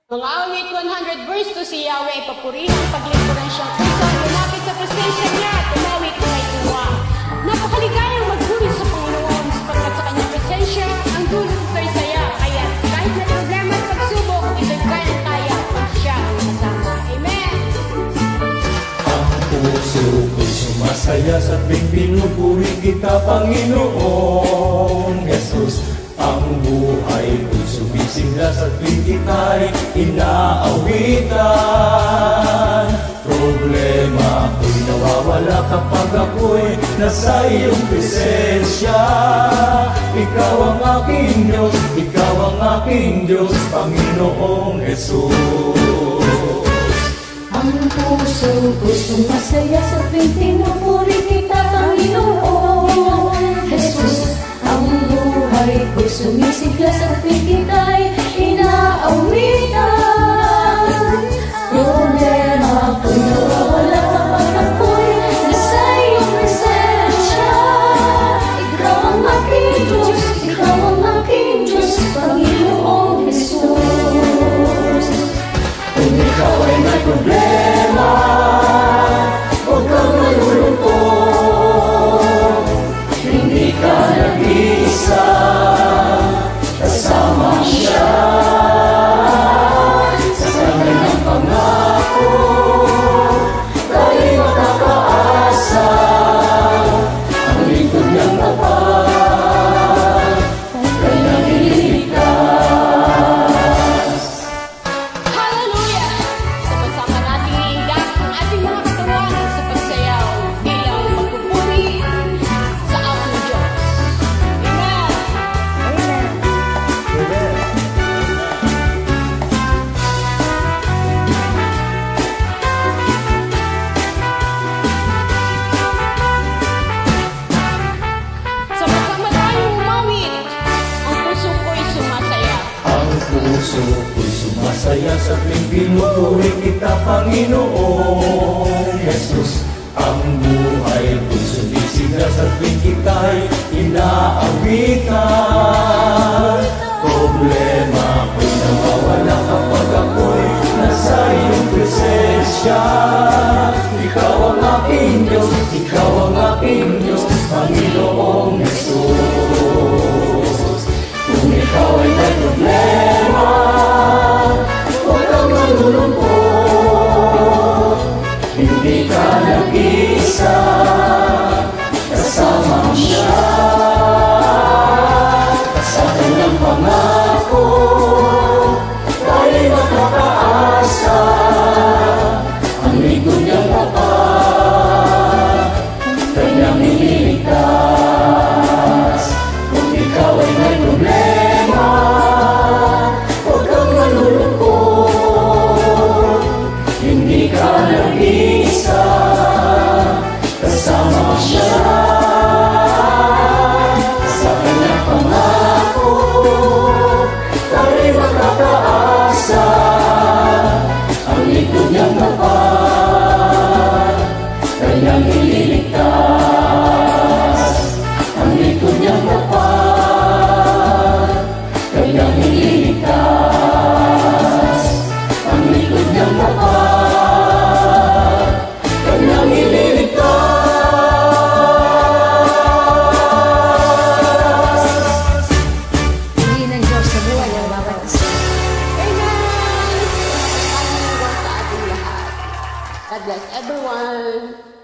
Mga awit 100 verse to si Yahweh, papurihin ang paglingkuran siyang Kristo, lumapit sa presensya niya, tumawit na may tuwa. Napakaligayang magpuri sa Panginoon, sapagkat sa kanyang presensya, ang dulot ko'y saya. Kaya kahit na problema at pagsubok, ito'y kayang-kaya kung siya ang kasama. Amen! Ang puso ko'y sumasaya sa tuwing pinupuri kita, Panginoong Jesus. Ang buhay ko'y sumisigla sa tuwing kita'y inaawitan. Problema ko'y nawawala kapag ako'y nasa iyong presensya. Ikaw ang aking Diyos, ikaw ang aking Diyos, Panginoong Jesus. Ang puso ko'y sumasaya sa tuwing pinupuri kita, Panginoong Jesus. Ang buhay ko'y sumisigla sa tuwing kita'y inaawitan. Problema ko'y nawawala kapag ako'y nasa iyong presensya. Ikaw ang aking Diyos, ikaw ang aking Diyos, Panginoong Jesus. Kung ikaw ay may problema, huwag kang malulungkot. Hindi ka nag-isa, kasama siya. Sa kanyang pangako, tayo'y makakaasa. Ang lingkod niyang tapat, kanyang ililigtas. Hallelujah! Sama-sama nating iindak ang ating mga katawan sa pagsayaw bilang pagpupuri sa ating Diyos. Amen! Sama-sama tayong umawit. Ang puso ko'y sumasaya. Ang puso ko'y sumasaya sa tuwing pinupuri kita, Panginoong Jesus. Ang buhay ko'y sumisigla sa tuwing kita'y inaawitan. Problema ko'y nawawala kapag ako'y nasa iyong presensya. Ikaw ang aking Diyos, ikaw ang aking Diyos, Panginoong Jesus. Kung ikaw ay may problema, huwag kang malulungkot. Hindi ka nag-isa, kasama siya. Sa kanyang pangako, tayo'y makakaasa. Ang lingkod niyang tapat, kanyang ililigtas. Kung ikaw ay may problema, huwag kang malulungkot. Hindi ka nag-isa, kasama siya. Sa kanyang pangako, tayo'y makakaasa. Ang lingkod niyang tapat, kanyang ililigtas. Ang lingkod niyang tapat, kanyang ililigtas. Ang lingkod niyang tapat, kanyang ililigtas. Hindi ng Diyos sa buhay ang bawat isa. Amen! Ang sa ating lahat. God bless everyone.